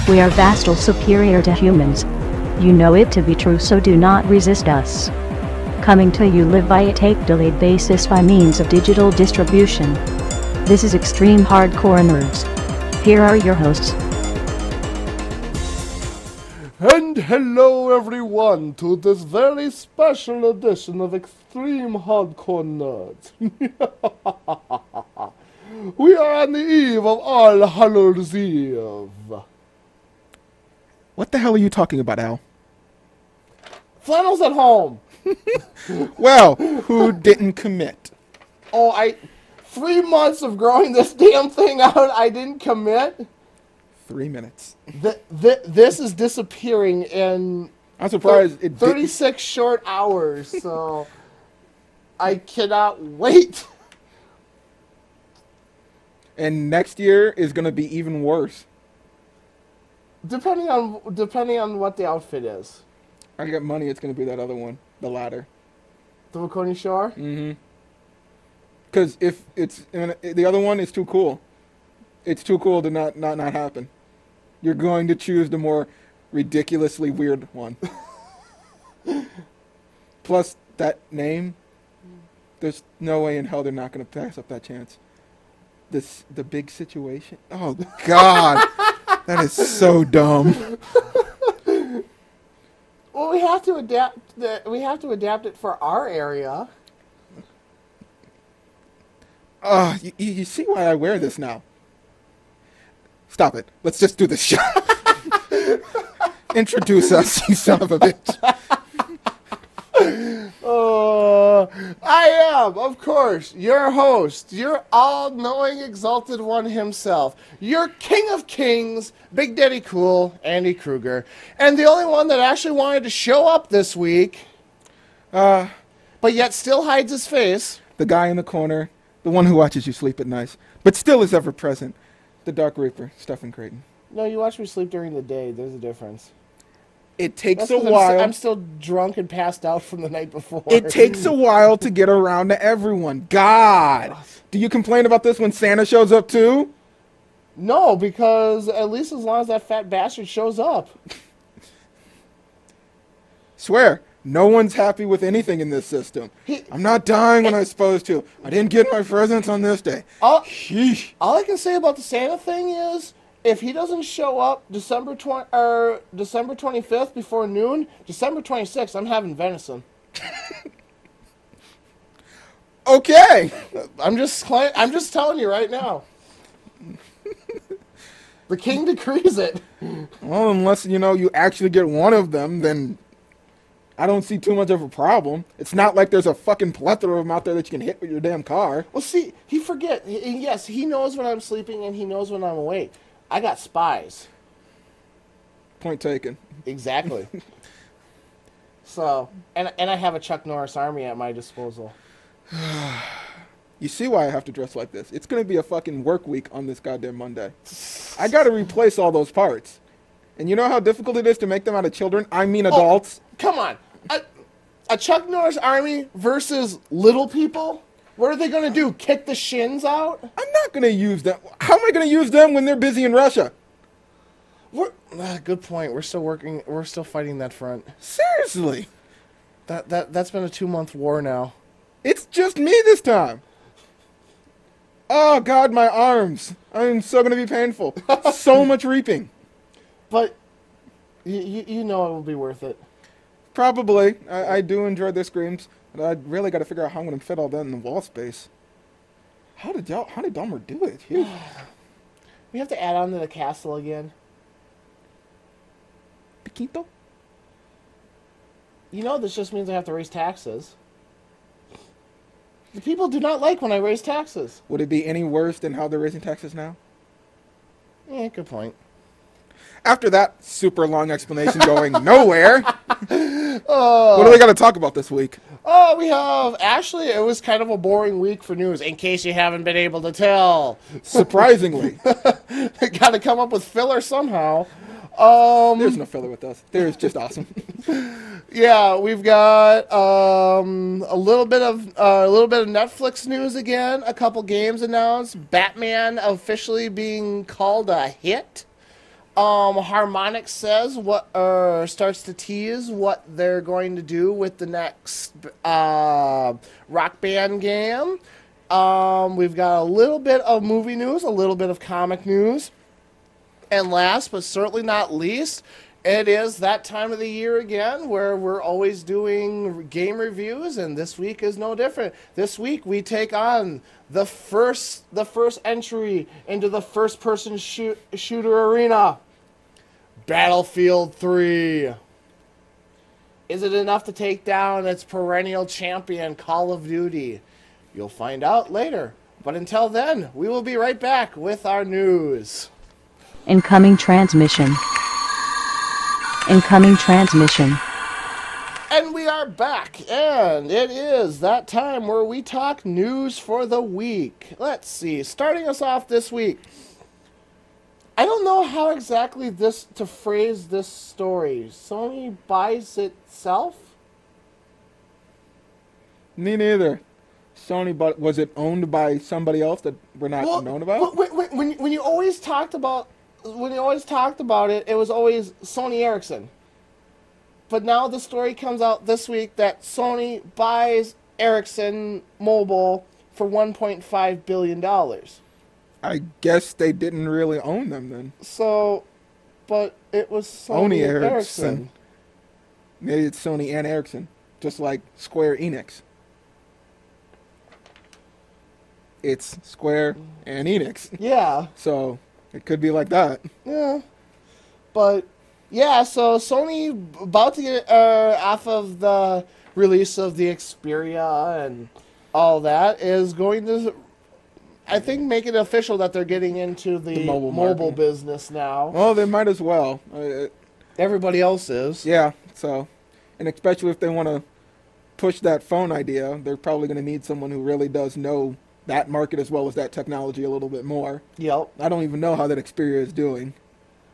We are vastly superior to humans. You know it to be true, so do not resist us. Coming to you live by a tape-delayed basis by means of digital distribution. This is Extreme Hardcore Nerds. Here are your hosts. And hello everyone to this very special edition of Extreme Hardcore Nerds. We are on the eve of All Hallows Eve. What the hell are you talking about, Al? Flannels at home. Well, who didn't commit? 3 months of growing this damn thing out, I didn't commit. 3 minutes. This is disappearing in I'm surprised it 36 short hours, so I cannot wait. And next year is going to be even worse. Depending on what the outfit is. I got money, it's going to be that other one, the ladder. The Wakoni Shore? Mm-hmm. Because if it's the other one is too cool. It's too cool to not happen. You're going to choose the more ridiculously weird one. Plus, that name, there's no way in hell they're not going to pass up that chance. The big situation. Oh, God. That is so dumb. Well, we have to adapt. Adapt it for our area. You see why I wear this now? Stop it. Let's just do this show. Introduce us, you son of a bitch. I am, of course, your host, your all-knowing, exalted one himself, your king of kings, Big Daddy Cool, Andy Kruger, and the only one that actually wanted to show up this week, but yet still hides his face. The guy in the corner, the one who watches you sleep at night, but still is ever present, the Dark Reaper, Stephen Creighton. No, you watch me sleep during the day. There's a difference. It takes a while. I'm still drunk and passed out from the night before. It takes a while to get around to everyone. God. Do you complain about this when Santa shows up too? No, because at least as long as that fat bastard shows up. Swear, no one's happy with anything in this system. I'm not dying when I'm supposed to. I didn't get my presents on this day. All I can say about the Santa thing is, if he doesn't show up December 25th before noon, December 26th, I'm having venison. Okay. I'm just telling you right now. The king decrees it. Well, unless, you actually get one of them, then I don't see too much of a problem. It's not like there's a fucking plethora of them out there that you can hit with your damn car. Well, see, yes, he knows when I'm sleeping and he knows when I'm awake. I got spies. Point taken. Exactly. So, and I have a Chuck Norris army at my disposal. You see why I have to dress like this. It's going to be a fucking work week on this goddamn Monday. I got to replace all those parts. And you know how difficult it is to make them out of children? I mean adults. Come on. A Chuck Norris army versus little people? What are they going to do? Kick the shins out? I'm not going to use them. How am I going to use them when they're busy in Russia? Good point. We're still working. We're still fighting that front. Seriously. That's been a 2-month war now. It's just me this time. Oh, God, my arms. I'm so going to be painful. So much reaping. But you know it will be worth it. Probably. I do enjoy their screams. But I really got to figure out how I'm going to fit all that in the wall space. How did Dahmer do it? Phew. We have to add on to the castle again. Piquito? This just means I have to raise taxes. The people do not like when I raise taxes. Would it be any worse than how they're raising taxes now? Yeah, good point. After that super long explanation going nowhere, what do we got to talk about this week? We have... Actually, it was kind of a boring week for news, in case you haven't been able to tell. Surprisingly. Got to come up with filler somehow. There's no filler with us. There's just awesome. Yeah, we've got a little bit of Netflix news again. A couple games announced. Batman officially being called a hit. Harmonix says starts to tease what they're going to do with the next Rockband game. We've got a little bit of movie news, a little bit of comic news, and last but certainly not least, it is that time of the year again where we're always doing game reviews, and this week is no different. This week we take on the first entry into the first-person shooter arena. Battlefield 3. Is it enough to take down its perennial champion, Call of Duty? You'll find out later. But until then, we will be right back with our news. Incoming transmission. Incoming transmission. And we are back, and it is that time where we talk news for the week. Let's see, starting us off this week. I don't know how exactly to phrase this story. Sony buys itself? Me neither. Sony, but was it owned by somebody else that we're not known about? When you always talked about it, it was always Sony Ericsson. But now the story comes out this week that Sony buys Ericsson Mobile for $1.5 billion. I guess they didn't really own them then. So, but it was Sony Ericsson. Maybe it's Sony and Ericsson, just like Square Enix. It's Square and Enix. Yeah. So it could be like that. Yeah. But yeah, so Sony about to get off of the release of the Xperia and all that is going to, I think, make it official that they're getting into the mobile business now. Well, they might as well. Everybody else is. Yeah, so, and especially if they want to push that phone idea, they're probably going to need someone who really does know that market as well as that technology a little bit more. Yep. I don't even know how that Xperia is doing.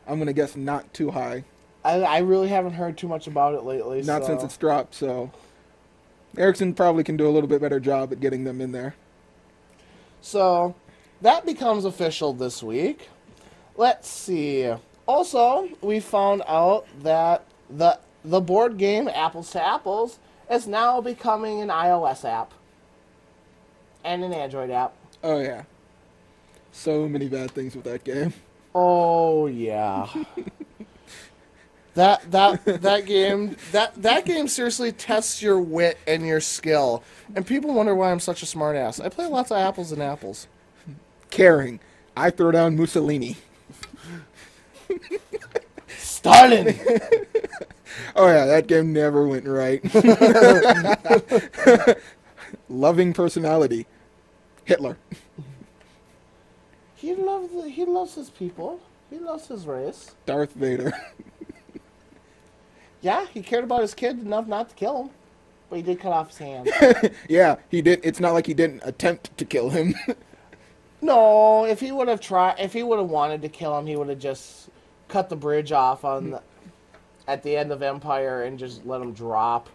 I'm going to guess not too high. I really haven't heard too much about it lately. Not since it's dropped, so Ericsson probably can do a little bit better job at getting them in there. So, that becomes official this week. Let's see. Also, we found out that the board game Apples to Apples is now becoming an iOS app. And an Android app. Oh, yeah. So many bad things with that game. Oh, yeah. That game seriously tests your wit and your skill. And people wonder why I'm such a smartass. I play lots of apples and apples. Caring. I throw down Mussolini. Stalin! Oh yeah, that game never went right. Loving personality. Hitler. He loves his people. He loves his race. Darth Vader. Yeah, he cared about his kid enough not to kill him. But he did cut off his hand. Yeah, he did. It's not like he didn't attempt to kill him. No, if he would have wanted to kill him, he would have just cut the bridge off at the end of Empire and just let him drop.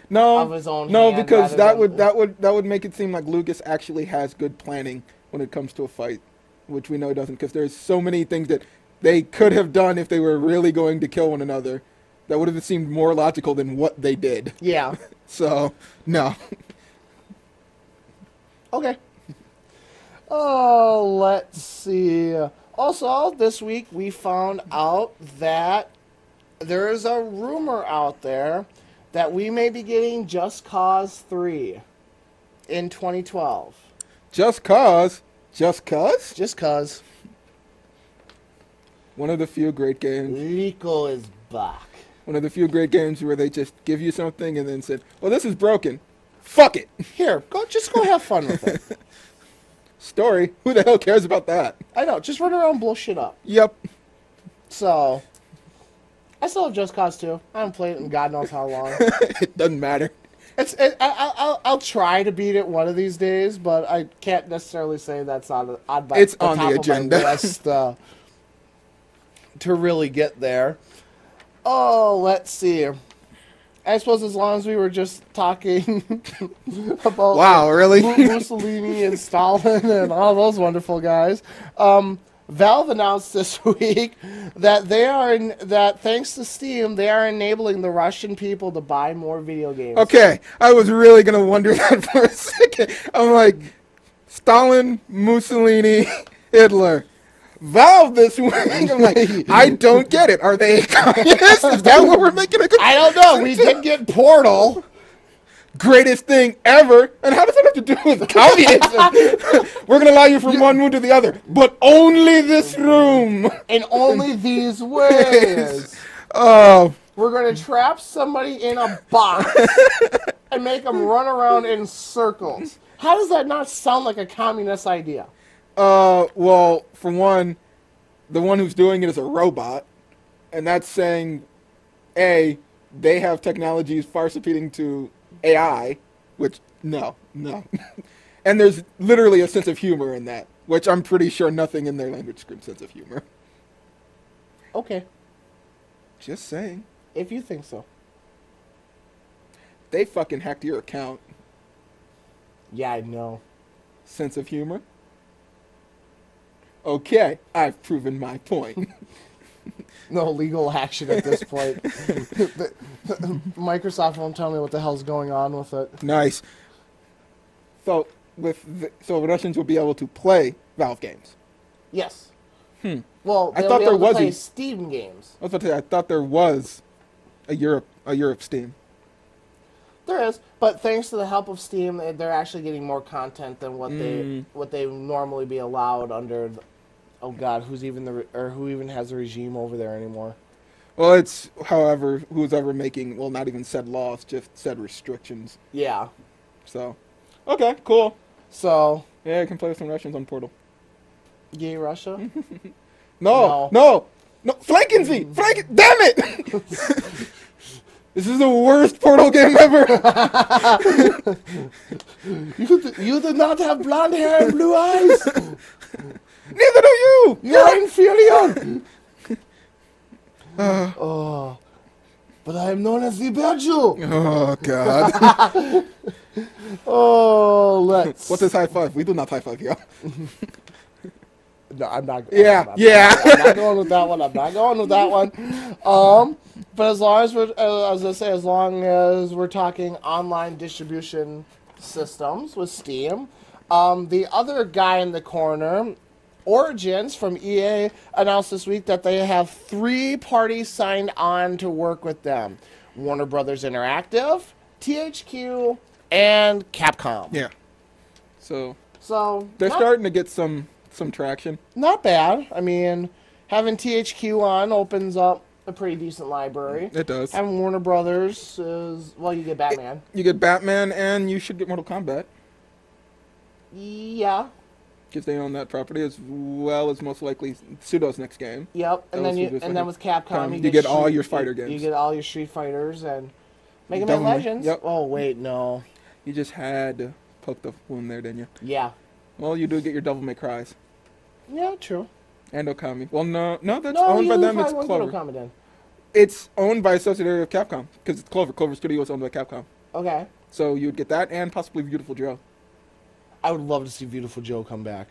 No, of his own no, hand because that than- would make it seem like Lucas actually has good planning when it comes to a fight, which we know he doesn't. Because there's so many things that they could have done if they were really going to kill one another. That would have seemed more logical than what they did. Yeah. So, no. Okay. Oh, let's see. Also, this week we found out that there is a rumor out there that we may be getting Just Cause 3 in 2012. Just Cause? Just Cause? Just Cause. One of the few great games. Rico is back. One of the few great games where they just give you something and then said, well, this is broken. Fuck it. Here, go have fun with it. Story? Who the hell cares about that? I know, just run around and blow shit up. Yep. So, I still have Just Cause 2. I haven't played it in God knows how long. It doesn't matter. I'll try to beat it one of these days, but I can't necessarily say that's on the top agenda. of my list to really get there. Oh, let's see. I suppose as long as we were just talking about Wow, really? Mussolini and Stalin and all those wonderful guys. Valve announced this week that that thanks to Steam, they are enabling the Russian people to buy more video games. Okay, I was really gonna wonder that for a second. I'm like, Stalin, Mussolini, Hitler, Valve this week. I'm like, I don't get it. Are they communists? Is that what we're making a? I don't know. We did get Portal. Greatest thing ever. And how does that have to do with communism? We're going to allow you from one room to the other, but only this room. In only these ways. Oh. We're going to trap somebody in a box and make them run around in circles. How does that not sound like a communist idea? Well, for one, the one who's doing it is a robot. And that's saying, A, they have technologies far superior to AI, which, no. And there's literally a sense of humor in that, which I'm pretty sure nothing in their language screams sense of humor. Okay. Just saying. If you think so. They fucking hacked your account. Yeah, I know. Sense of humor? Okay, I've proven my point. No legal action at this point. Microsoft won't tell me what the hell's going on with it. Nice. So Russians will be able to play Valve games. Yes. Well, I they'll thought be there able to was play Steam games. I was about to say, I thought there was a Europe Steam. There is, but thanks to the help of Steam, they're actually getting more content than what they normally be allowed under. Oh God, who even has the regime over there anymore? Well, it's however who's ever making not even said laws, just said restrictions. Yeah. So, okay, cool. So yeah, I can play with some Russians on Portal. Yay, Russia! No, Flankenzy! Damn it! This is the worst Portal game ever. You do not have blonde hair and blue eyes. Neither do you! You're inferior! Oh. But I am known as the Belgian. Oh, God. Oh, let's... What is high five? We do not high five, yeah. No, I'm not... Yeah. I'm not going with that one. But as long as we're talking online distribution systems with Steam, the other guy in the corner... Origins from EA announced this week that they have 3 parties signed on to work with them. Warner Brothers Interactive, THQ, and Capcom. Yeah. So they're not, starting to get some traction. Not bad. I mean, having THQ on opens up a pretty decent library. It does. Having Warner Brothers is, well, you get Batman. You get Batman, and you should get Mortal Kombat. Yeah. Because they own that property as well as most likely Pseudo's next game. Yep, and then with Capcom, you get all your fighter games. You get all your Street Fighters and Mega Man Legends. Yep. Oh wait, no. You just had to poke the wound there, didn't you? Yeah. Well, you do get your Devil May Cries. Yeah, true. And Okami. Well, no, that's owned by them. It's Clover. Okami, then. It's owned by a subsidiary of Capcom because it's Clover. Clover Studio is owned by Capcom. Okay. So you would get that and possibly Beautiful Joe. I would love to see Beautiful Joe come back.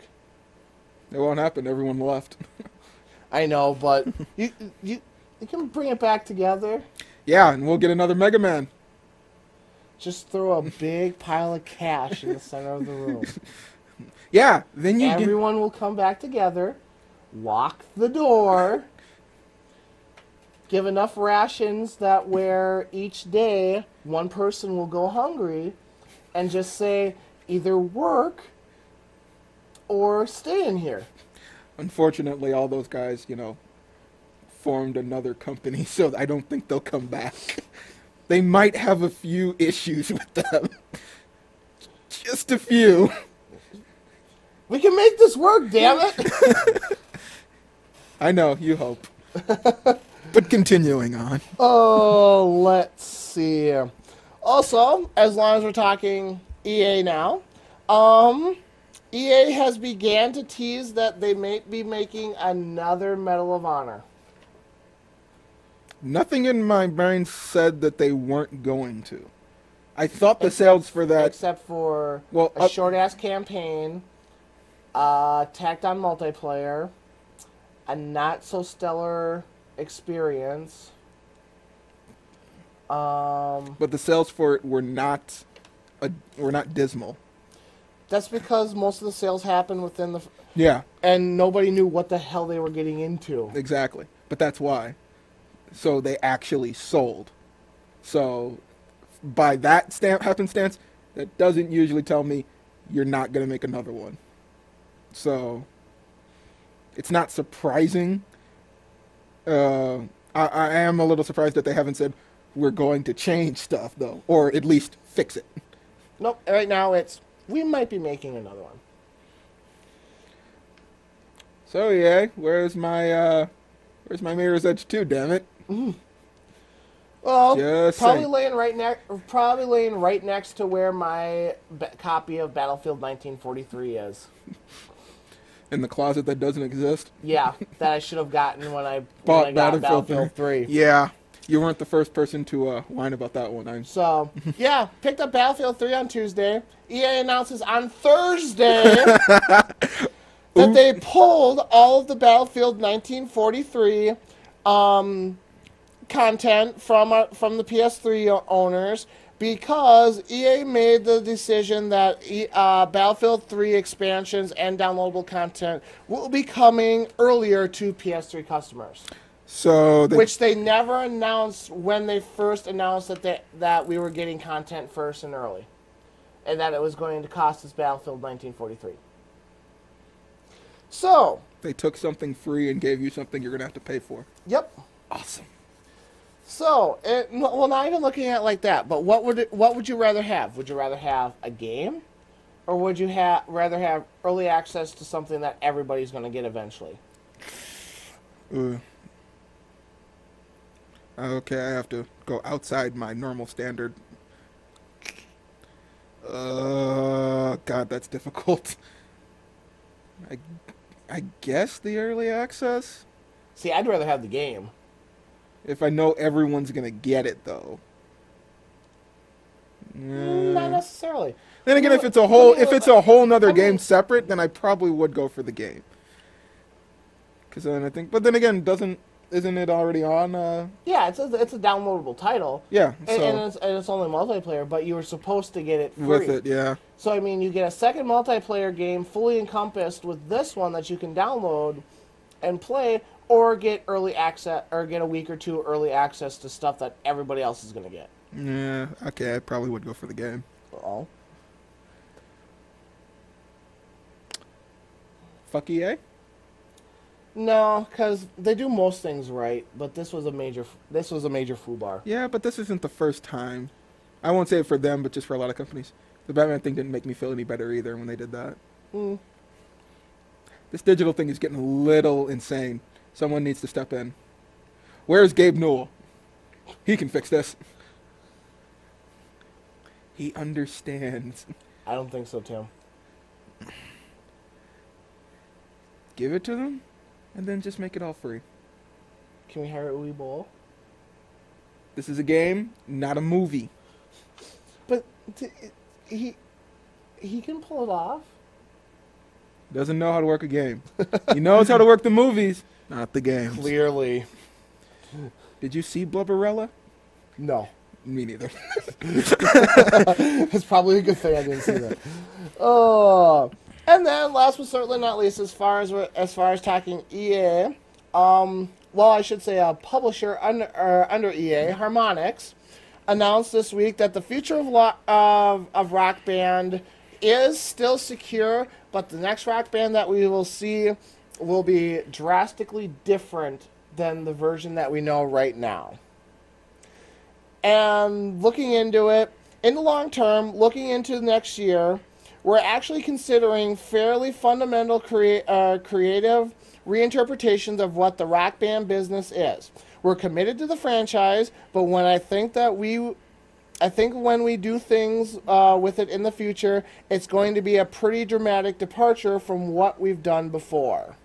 It won't happen. Everyone left. I know, but you can bring it back together. Yeah, and we'll get another Mega Man. Just throw a big pile of cash in the center of the room. Yeah, then everyone will come back together, lock the door, give enough rations that where each day one person will go hungry, and just say either work or stay in here. Unfortunately, all those guys, formed another company, so I don't think they'll come back. They might have a few issues with them. Just a few. We can make this work, damn it! I know, you hope. But continuing on. Oh, let's see. Also, as long as we're talking EA now, EA has began to tease that they may be making another Medal of Honor. Nothing in my mind said that they weren't going to. I thought the sales for that... Except for a short-ass campaign, tacked on multiplayer, a not so stellar experience. But the sales for it were not dismal. That's because most of the sales happened within the... Yeah, And nobody knew what the hell they were getting into. exactly. But that's why. So they actually sold. So by that happenstance, that doesn't usually tell me you're not going to make another one. So it's not surprising. I am a little surprised that they haven't said we're going to change stuff, though, or at least fix it. Nope. Right now it's, we might be making another one. So yeah, where's my Mirror's Edge 2? Damn it! Well, Just probably saying. laying right next to where my copy of Battlefield 1943 is. In the closet that doesn't exist. Yeah, that I should have gotten when I Bought got Battlefield Battlefield 3. Yeah, you weren't the first person to whine about that one. So, yeah, picked up Battlefield 3 on Tuesday. EA announces on Thursday that they pulled all of the Battlefield 1943 content from the PS3 owners because EA made the decision that Battlefield 3 expansions and downloadable content will be coming earlier to PS3 customers. So Which they never announced when they first announced that we were getting content first and early. And that it was going to cost us Battlefield 1943. So, they took something free and gave you something you're gonna have to pay for. yep. Awesome. So, well, not even looking at it like that, but what would you rather have? Would you rather have a game? Or would you rather have early access to something that everybody's going to get eventually? Okay, I have to go outside my normal standard. God, that's difficult. I guess the early access? See, I'd rather have the game. If I know everyone's gonna get it, though. Not necessarily. Then again, if it's a whole nother game separate, then I probably would go for the game. Because then I think, but then again, isn't it already on? Yeah, it's a downloadable title. Yeah, And it's only multiplayer, but you were supposed to get it free. with it, yeah. So, I mean, you get a second multiplayer game fully encompassed with this one that you can download and play, or get early access, or get a week or two early access to stuff that everybody else is going to get. Yeah, okay, I probably would go for the game. Oh. Fuck EA? No, because they do most things right, but this was a major foobar. Yeah, but this isn't the first time. I won't say it for them, but just for a lot of companies. The Batman thing didn't make me feel any better either when they did that. This digital thing is getting a little insane. Someone needs to step in. Where's Gabe Newell? He can fix this. He understands. I don't think so, Tim. Give it to them, and then just make it all free. Can we hire Uwe Boll? This is a game, not a movie. But he can pull it off. Doesn't know how to work a game. He knows how to work the movies, not the games. Clearly. Did you see Blubberella? No. Me neither. It's probably a good thing I didn't see that. Oh. And then, last but certainly not least, as far as talking EA, well, I should say a publisher under EA, Harmonix, announced this week that the future of Rock Band is still secure, but the next Rock Band that we will see will be drastically different than the version that we know right now. And looking into it, in the long term, looking into next year, we're actually considering fairly fundamental creative reinterpretations of what the Rock Band business is. We're committed to the franchise, but when we do things with it in the future, it's going to be a pretty dramatic departure from what we've done before.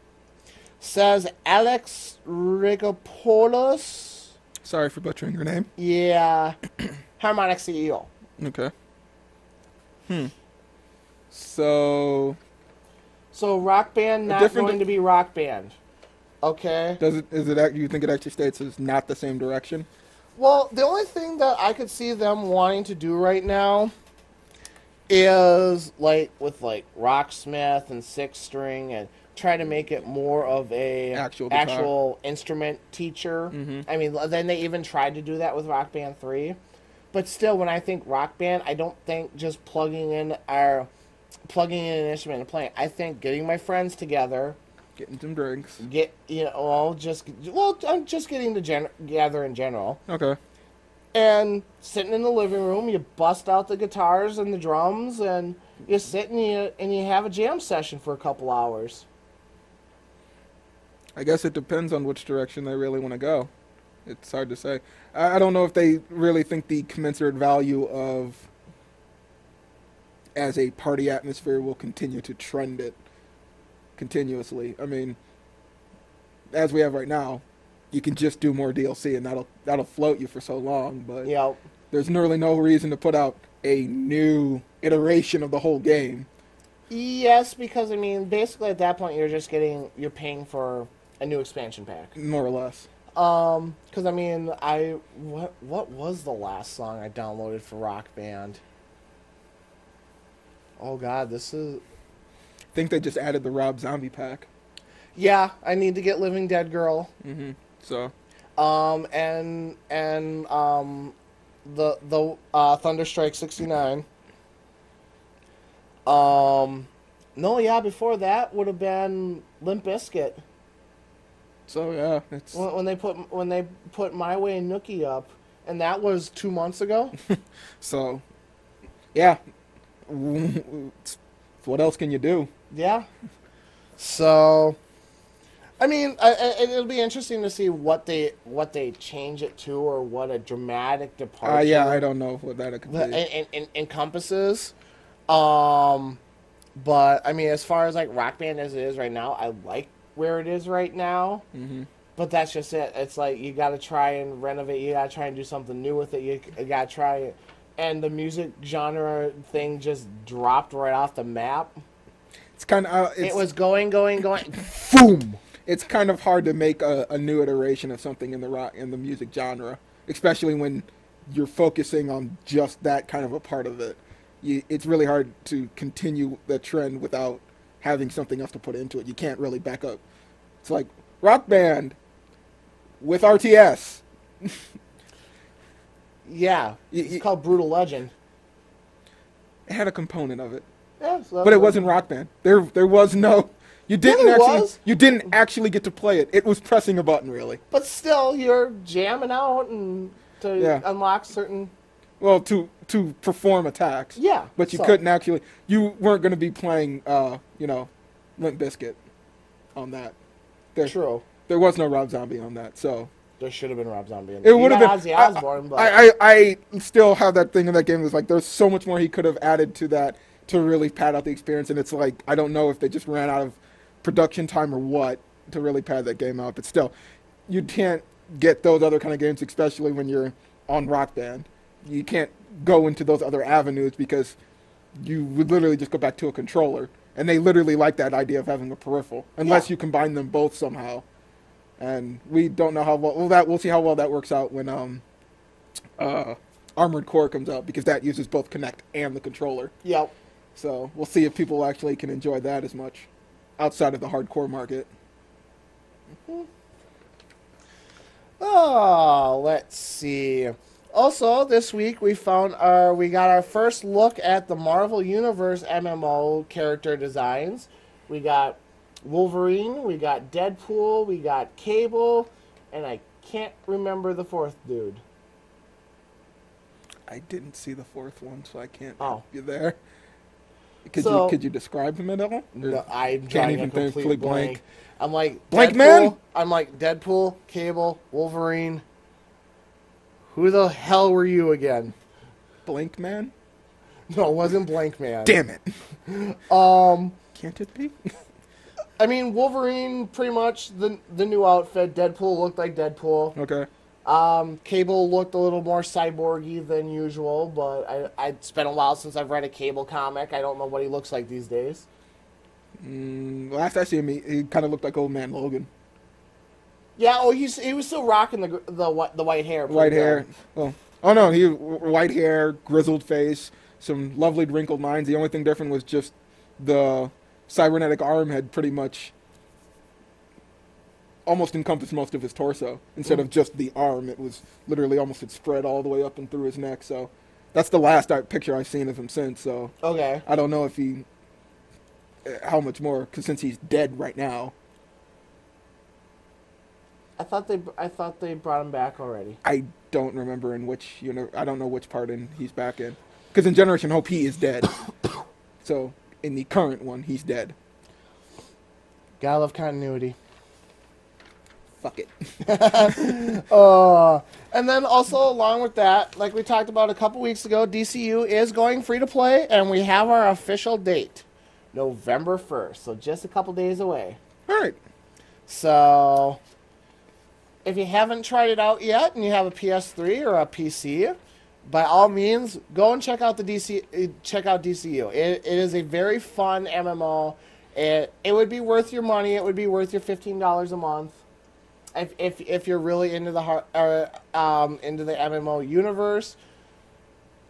Says Alex Rigopoulos. Sorry for butchering your name. Yeah. Harmonix CEO. Okay. So Rock Band not going to be Rock Band. Okay. You think it actually states it's not the same direction? Well, the only thing that I could see them wanting to do right now is like with like Rocksmith and Six String and try to make it more of a Actual guitar. actual instrument teacher. I mean, then they even tried to do that with Rock Band 3. But still, when I think Rock Band, I don't think just plugging in an instrument and playing. I think getting my friends together, Getting some drinks. I'm just getting together in general. Okay. And sitting in the living room, you bust out the guitars and the drums, and you sit and you have a jam session for a couple hours. I guess it depends on which direction they really want to go. It's hard to say. I don't know if they really think the commensurate value of as a party atmosphere will continue to trend it continuously. I mean, as we have right now, you can just do more DLC and that'll float you for so long, but Yep. there's really no reason to put out a new iteration of the whole game. Yes, because I mean, basically at that point you're paying for a new expansion pack. More or less. Because I mean, what was the last song I downloaded for Rock Band? Oh God, this is. I think they just added the Rob Zombie pack. Yeah, I need to get Living Dead Girl. So And the Thunderstrike 69. No, yeah, before that would have been Limp Bizkit. so yeah, it's When they put My Way and Nookie up, and that was 2 months ago. so yeah. What else can you do? Yeah. So, I mean, it'll be interesting to see what they change it to, or what a dramatic departure. Yeah, I don't know what that could be. Encompasses. But I mean, as far as like Rock Band as it is right now, I like where it is right now. But that's just it. It's like you got to try and renovate. You got to try and do something new with it. You got to try it. And the music genre thing just dropped right off the map. It's kind of It was going, boom. it's kind of hard to make a new iteration of something in the music genre, especially when you're focusing on just that kind of a part of it. It's really hard to continue the trend without having something else to put into it. You can't really back up. It's like Rock Band with RTS. Yeah, it's called Brutal Legend. It had a component of it, Yeah, so but it wasn't Rock Band. There was no. You didn't there actually. was. You didn't actually get to play it. It was pressing a button, really. But still, you're jamming out and to unlock certain. Well, to perform attacks. Yeah, But you so- couldn't actually. You weren't going to be playing, Limp Bizkit on that. True. There was no Rob Zombie on that, so. There should have been Rob Zombie. It would have been. Ozzy Osbourne, but I still have that thing in that game. It was like there's so much more he could have added to that to really pad out the experience, and it's like I don't know if they just ran out of production time or what to really pad that game out. But still, you can't get those other kind of games, especially when you're on Rock Band. You can't go into those other avenues because you would literally just go back to a controller, and they literally like that idea of having a peripheral, unless you combine them both somehow. And we don't know how well we'll see how well that works out when Armored Core comes out, because that uses both Kinect and the controller. Yep. So we'll see if people actually can enjoy that as much outside of the hardcore market. Oh, let's see. Also, this week we got our first look at the Marvel Universe MMO character designs. We got Wolverine, we got Deadpool, we got Cable, and I can't remember the fourth dude. I didn't see the fourth one, so I can't Oh. help you there. Could you describe him at all? No, I'm Can't drawing even a complete complete blank. I'm like Blank Deadpool, man? I'm like Deadpool, Cable, Wolverine. Who the hell were you again? Blank Man? No, it wasn't Blank Man. Damn it! Can't it be? I mean, Wolverine, pretty much the new outfit. Deadpool looked like Deadpool. Okay. Cable looked a little more cyborgy than usual, but it's been a while since I've read a Cable comic. I don't know what he looks like these days. Last I see him, he kind of looked like Old Man Logan. Yeah. Oh, he was still rocking the white hair. pretty White good. hair. Well, oh no, he white hair, grizzled face, some lovely wrinkled lines. The only thing different was just the cybernetic arm had pretty much almost encompassed most of his torso instead of just the arm. It was literally almost had spread all the way up and through his neck. So that's the last picture I've seen of him since. So Okay. I don't know if he how much more because since he's dead right now. I thought they brought him back already. I don't remember in which I don't know which part he's back in because in Generation Hope he is dead. So in the current one he's dead. Gotta love continuity. Fuck it. And then also along with that, like we talked about a couple weeks ago, DCU is going free to play, and we have our official date, November 1st. So just a couple days away. All right. So if you haven't tried it out yet, and you have a PS3 or a PC, by all means, go and check out DCU. It is a very fun MMO. It would be worth your money. It would be worth your $15 a month. If you're really into the MMO universe.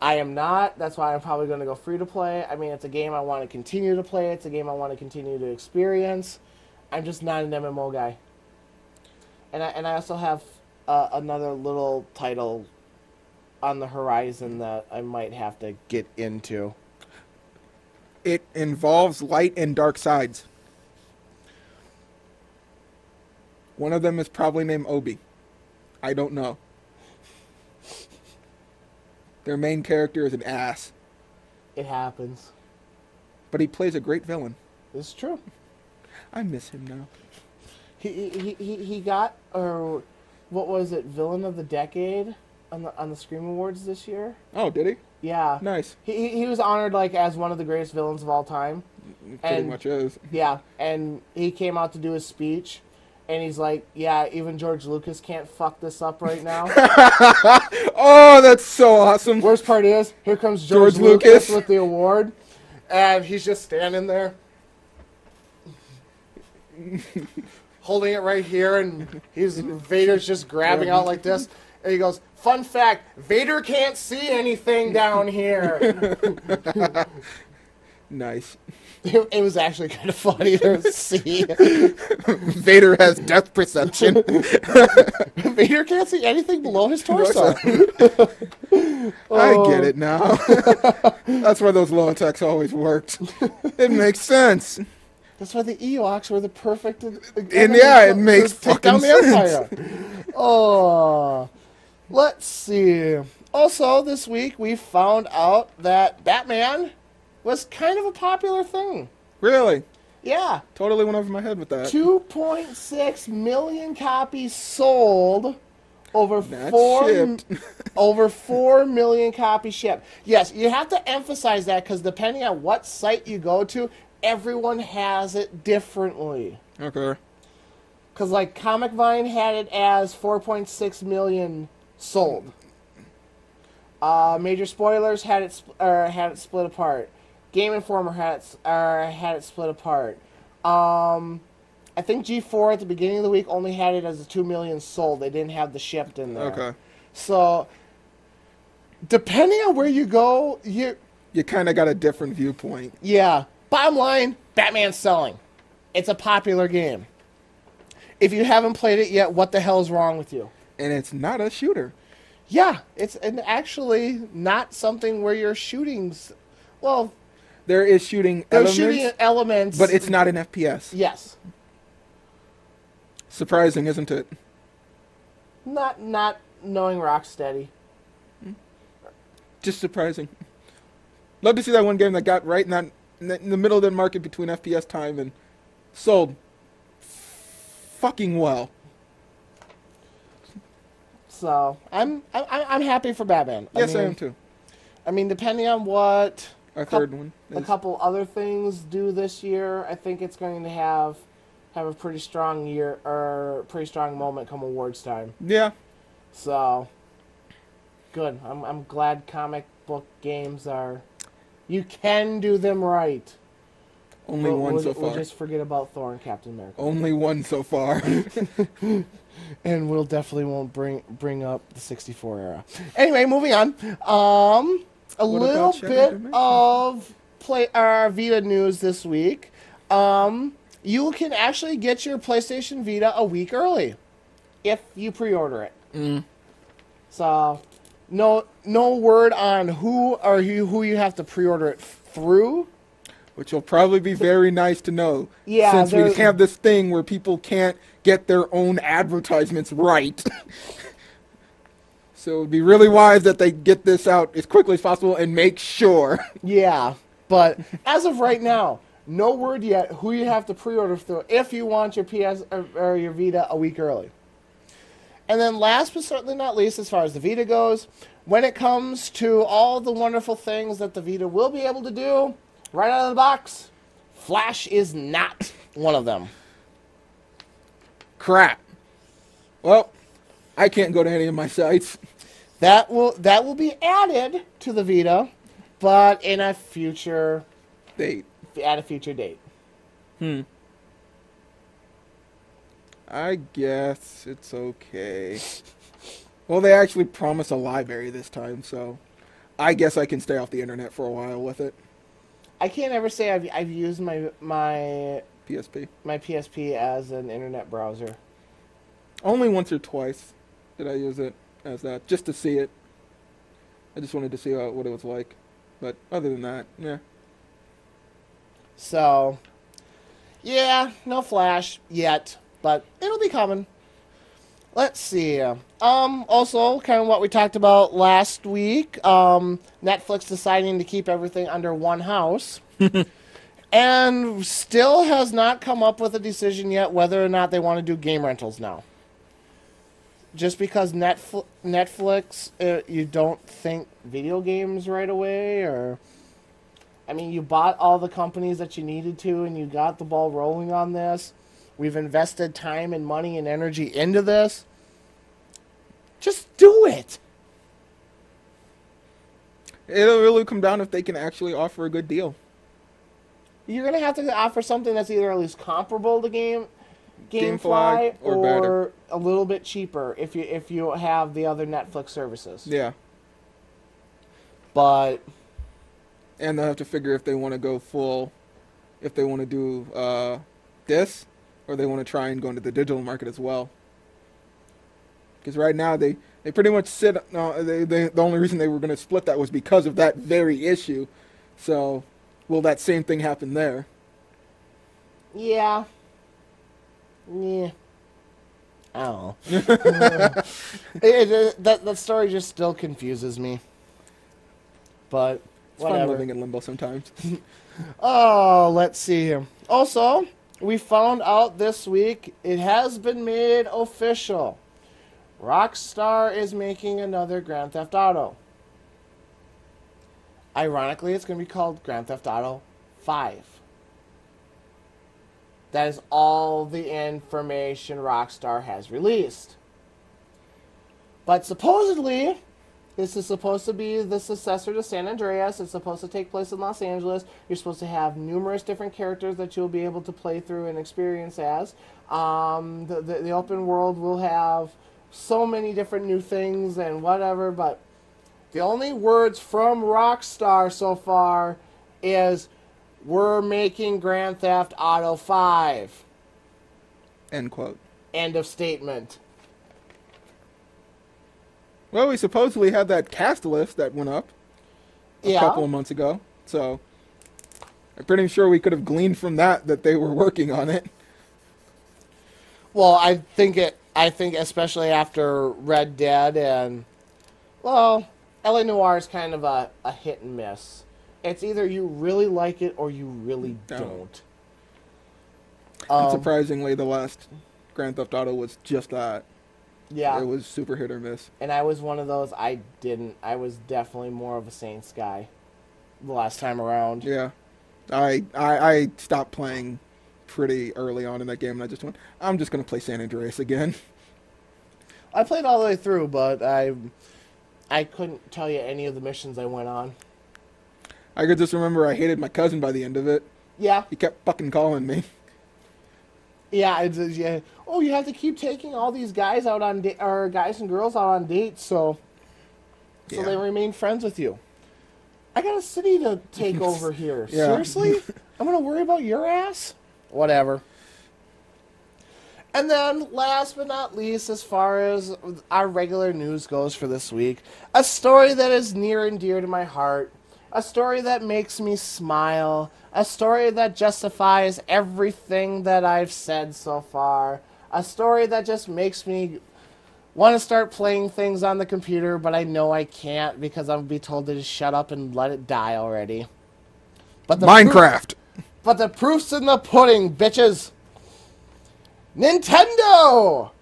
I am not. That's why I'm probably going to go free to play. I mean, it's a game I want to continue to play. It's a game I want to continue to experience. I'm just not an MMO guy. And I also have another little title on the horizon that I might have to get into. It involves light and dark sides. One of them is probably named Obi. I don't know. Their main character is an ass. It happens. But he plays a great villain. It's true. I miss him now. He got what was it, Villain of the Decade on the Scream Awards this year? Oh, did he? Yeah. Nice. He was honored like as one of the greatest villains of all time. Pretty much is. Yeah, and he came out to do his speech, and he's like, yeah, even George Lucas can't fuck this up right now. Oh, that's so awesome. Worst part is, here comes George Lucas with the award, and he's just standing there, holding it right here, and Vader's just grabbing out like this, and he goes, fun fact, Vader can't see anything down here. Nice. It was actually kind of funny to see. Vader has depth perception. Vader can't see anything below his torso. I get it now. That's why those low attacks always worked. It makes sense. That's why the Ewoks were the perfect. And yeah, it makes take down fucking the sense. Empire. Oh, let's see. Also, this week we found out that Batman was kind of a popular thing. Really? Yeah. Totally went over my head with that. 2.6 million copies sold. Over over 4 million copies shipped. Yes, you have to emphasize that because depending on what site you go to, everyone has it differently. Okay. Because like Comic Vine had it as 4.6 million sold. Major Spoilers had it split apart. Game Informer had it split apart. I think G4 at the beginning of the week only had it as a 2 million sold. They didn't have the shipped in there. Okay. So, depending on where you go, you kind of got a different viewpoint. Yeah. Bottom line, Batman's selling. It's a popular game. If you haven't played it yet, what the hell's wrong with you? And it's not a shooter. Yeah, it's actually not something where you're shooting. Well, there is shooting elements, but it's not an FPS. Yes. Surprising, isn't it? Not knowing Rocksteady. Just surprising. Love to see that one game that got right in the middle of the market between FPS time and sold fucking well. So I'm happy for Batman. Yes, I am too. I mean, depending on what our third one is. A couple other things do this year, I think it's going to have a pretty strong year or pretty strong moment come awards time. Yeah. So good. I'm glad comic book games are. You can do them right. Only one so far. We'll just forget about Thor and Captain America. Only one so far. And we'll definitely won't bring up the 64 era. Anyway, moving on. A What little about Shattered bit Dimension? of Vita news this week. You can actually get your PlayStation Vita a week early if you pre-order it. So, no word on who you have to pre-order it through. Which will probably be very nice to know. Yeah, since we have this thing where people can't get their own advertisements right. So it would be really wise that they get this out as quickly as possible and make sure. Yeah, but as of right now, no word yet who you have to pre-order through if you want your PS or your Vita a week early. And then last but certainly not least, as far as the Vita goes, when it comes to all the wonderful things that the Vita will be able to do, right out of the box, Flash is not one of them. Crap. Well, I can't go to any of my sites. That will be added to the Vita, but in a future Date. at a future date. I guess it's okay. Well, they actually promise a library this time, so I guess I can stay off the internet for a while with it. I can't ever say I've used my PSP. my PSP as an internet browser. Only once or twice did I use it as that, just to see it. I just wanted to see what it was like. But other than that, yeah. So, yeah, no Flash yet, but it'll be coming. Let's see. Also, kind of what we talked about last week, Netflix deciding to keep everything under one house. And still has not come up with a decision yet whether or not they want to do game rentals now. Just because Netflix, you don't think video games right away, or... I mean, you bought all the companies that you needed to, and you got the ball rolling on this. We've invested time and money and energy into this. Just do it. It'll really come down if they can actually offer a good deal. You're going to have to offer something that's either at least comparable to GameFly or or better. a little bit cheaper if you have the other Netflix services. Yeah. But... And they'll have to figure if they want to go full, if they want to do this, or they want to try and go into the digital market as well. Because right now they pretty much sit. The only reason they were going to split that was because of that very issue. So, will that same thing happen there? Yeah. Yeah. I don't know. That story just still confuses me. But It's whatever. fun living in limbo sometimes. Oh, let's see here. Also, we found out this week it has been made official. Rockstar is making another Grand Theft Auto. Ironically, it's going to be called Grand Theft Auto 5. That is all the information Rockstar has released. But supposedly, this is supposed to be the successor to San Andreas. It's supposed to take place in Los Angeles. You're supposed to have numerous different characters that you'll be able to play through and experience as. The open world will have so many different new things and whatever, but the only words from Rockstar so far is, we're making Grand Theft Auto 5. End quote. End of statement. Well, we supposedly had that cast list that went up a couple of months ago. So, I'm pretty sure we could have gleaned from that they were working on it. Well, I think especially after Red Dead and, well, LA Noire is kind of a hit and miss. It's either you really like it or you really don't. And surprisingly, the last Grand Theft Auto was just that. Yeah. It was super hit or miss. And I was one of those, I was definitely more of a Saints guy the last time around. Yeah. I stopped playing pretty early on in that game, and I just went, I'm just going to play San Andreas again. I played all the way through, but I couldn't tell you any of the missions I went on. I could just remember I hated my cousin by the end of it, Yeah. He kept fucking calling me. Yeah, yeah. Oh, you have to keep taking all these guys out on or guys and girls out on dates, so Yeah. they remain friends with you. I got a city to take over here. Yeah. Seriously? I'm gonna worry about your ass? Whatever. And then, last but not least, as far as our regular news goes for this week, a story that is near and dear to my heart, a story that makes me smile, a story that justifies everything that I've said so far, a story that just makes me want to start playing things on the computer, but I know I can't because I'm going to be told to just shut up and let it die already. But Minecraft. But the proof's in the pudding, bitches. Nintendo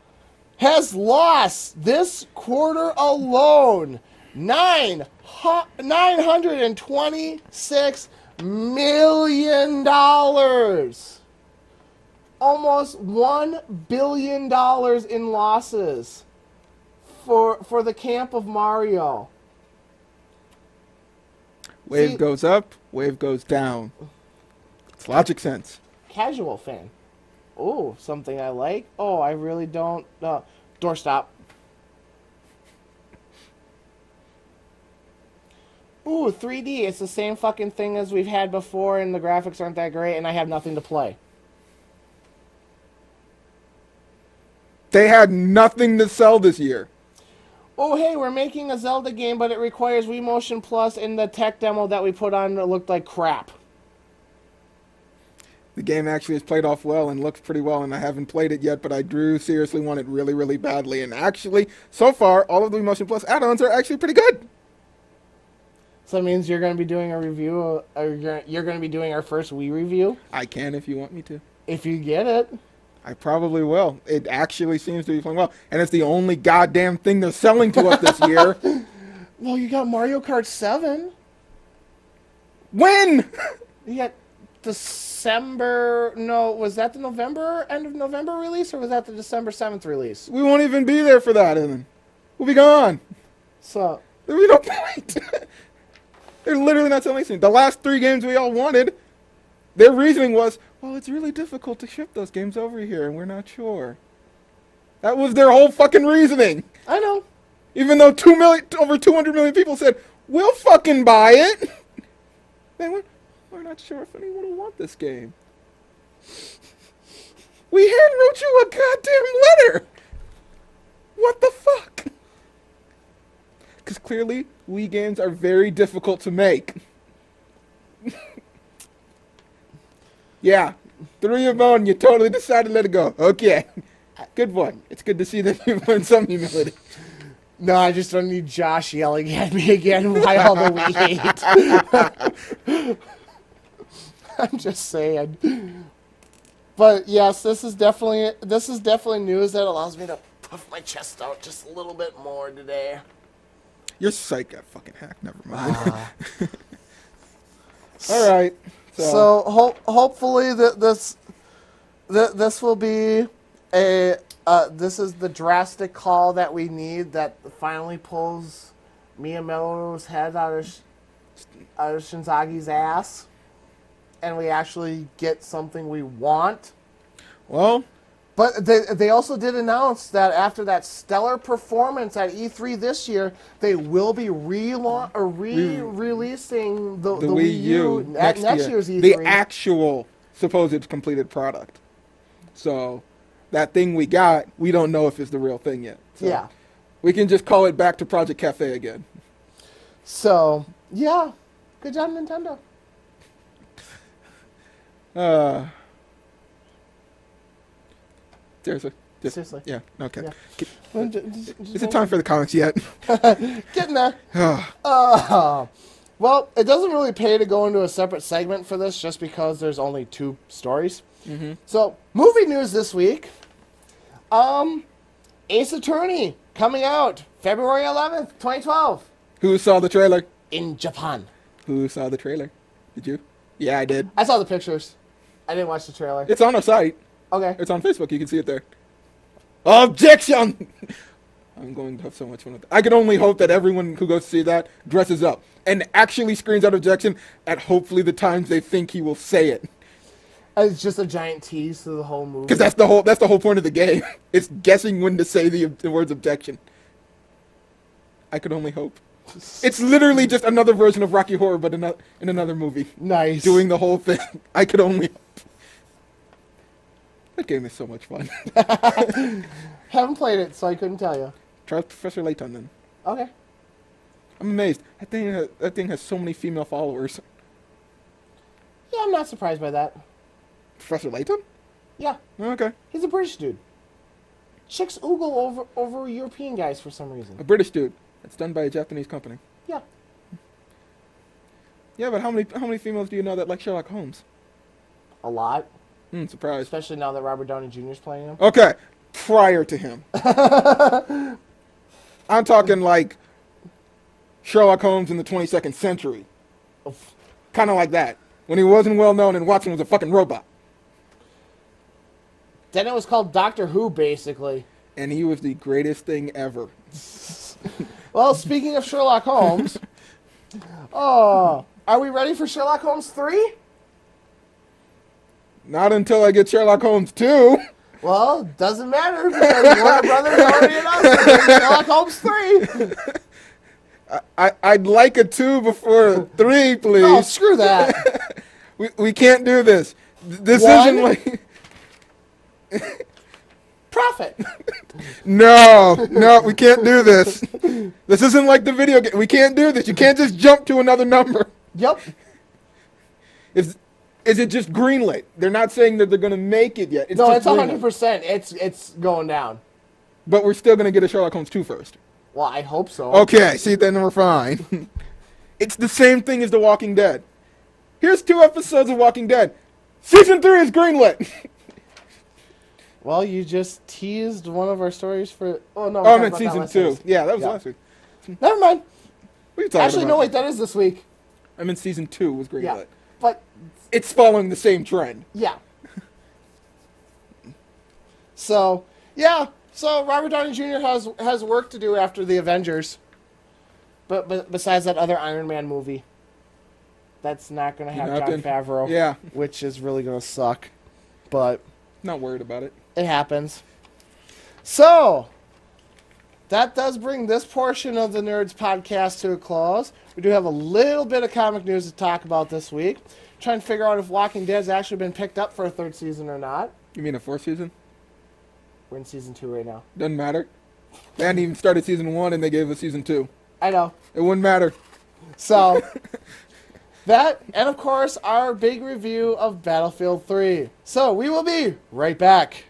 has lost this quarter alone $926 million. Almost $1 billion in losses for the camp of Mario. Wave goes up, wave goes down. It's logic sense. Casual fan. Oh, something I like. Oh, I really don't. Doorstop. Ooh, 3D. It's the same fucking thing as we've had before, and the graphics aren't that great, and I have nothing to play. They had nothing to sell this year. Oh, hey, we're making a Zelda game, but it requires Wii Motion Plus, and the tech demo that we put on looked like crap. The game actually has played off well and looks pretty well, and I haven't played it yet, but I do seriously want it really, really badly. And actually, so far, all of the Wii Motion Plus add-ons are actually pretty good. So that means you're going to be doing a review, or you're going to be doing our first Wii review? I can if you want me to. If you get it. I probably will. It actually seems to be playing well. And it's the only goddamn thing they're selling to us this year. Well, you got Mario Kart 7. When? You got December... No, was that the end of November release, or was that the December 7th release? We won't even be there for that, and we'll be gone. So... There'll be no point. They're literally not selling anything. The last 3 games we all wanted, their reasoning was, well, it's really difficult to ship those games over here, and we're not sure. That was their whole fucking reasoning. I know. Even though over 200 million people said, we'll fucking buy it. They went, we're not sure if anyone will want this game. We handwrote you a goddamn letter. What the fuck? Because clearly, Wii games are very difficult to make. Yeah, 3 of them, you totally decided to let it go. Okay, good one. It's good to see that you've learned some humility. No, I just don't need Josh yelling at me again why all the Wii hate. I'm just saying. But yes, this is definitely news that allows me to puff my chest out just a little bit more today. Your site got fucking hacked. Never mind. All right. So hopefully this will be this is the drastic call that we need that finally pulls Miyamoto's head out of Shinzagi's ass, and we actually get something we want. Well, but they also did announce that after that stellar performance at E3 this year, they will be re-releasing the Wii U at next year's E3. The actual supposed completed product. So that thing we got, we don't know if it's the real thing yet. So yeah. We can just call it back to Project Cafe again. So, yeah. Good job, Nintendo. Seriously? Seriously. Yeah, okay. Yeah. Is it time for the comics yet? Getting there. Well, it doesn't really pay to go into a separate segment for this just because there's only 2 stories. Mm-hmm. So, movie news this week. Ace Attorney coming out February 11th, 2012. Who saw the trailer? In Japan. Who saw the trailer? Did you? Yeah, I did. I saw the pictures. I didn't watch the trailer. It's on our site. Okay. It's on Facebook. You can see it there. Objection! I'm going to have so much fun with it. I can only hope that everyone who goes to see that dresses up and actually screams out objection at hopefully the times they think he will say it. It's just a giant tease to the whole movie. Because that's the whole point of the game. It's guessing when to say the words objection. I could only hope. It's literally just another version of Rocky Horror, but in another movie. Nice. Doing the whole thing. I could only hope. That game is so much fun. Haven't played it, so I couldn't tell you. Try Professor Layton then. Okay. I'm amazed. That thing has so many female followers. Yeah, I'm not surprised by that. Professor Layton? Yeah. Okay. He's a British dude. Chicks oogle over European guys for some reason. A British dude. It's done by a Japanese company. Yeah. Yeah, but how many females do you know that like Sherlock Holmes? A lot. Surprised. Especially now that Robert Downey Jr. is playing him. Okay. Prior to him. I'm talking like Sherlock Holmes in the 22nd century. Kind of like that. When he wasn't well known and Watson was a fucking robot. Then it was called Doctor Who, basically. And he was the greatest thing ever. Well, speaking of Sherlock Holmes, are we ready for Sherlock Holmes 3? Not until I get Sherlock Holmes 2. Well, doesn't matter because Warner Brothers already announced Sherlock Holmes 3. I'd like a 2 before a 3, please. Oh, screw that. we can't do this. This One? isn't like... Profit. No, we can't do this. This isn't like the video game. We can't do this. You can't just jump to another number. Yep. Is it just greenlit? They're not saying that they're going to make it yet. No, it's just greenlit. 100%. It's going down. But we're still going to get a Sherlock Holmes 2 first. Well, I hope so. Okay, see, then we're fine. It's the same thing as The Walking Dead. Here's 2 episodes of Walking Dead. Season 3 is greenlit. Well, you just teased one of our stories for... Oh, no. Oh, I meant season 2. Yeah, that was last week. Never mind. What are you talking Actually, about? no, wait, that is this week. I meant season 2 was greenlit. Yeah, but... It's following the same trend. Yeah. So, yeah. So, Robert Downey Jr. has work to do after the Avengers. But besides that other Iron Man movie. That's not going to have Jon Favreau. Yeah. Which is really going to suck. But... Not worried about it. It happens. So, that does bring this portion of the Nerds podcast to a close. We do have a little bit of comic news to talk about this week. Trying to figure out if Walking Dead's actually been picked up for a 3rd season or not. You mean a 4th season? We're in season 2 right now. Doesn't matter. They hadn't even started season 1 and they gave us season 2. I know. It wouldn't matter. So, that, and of course, our big review of Battlefield 3. So, we will be right back.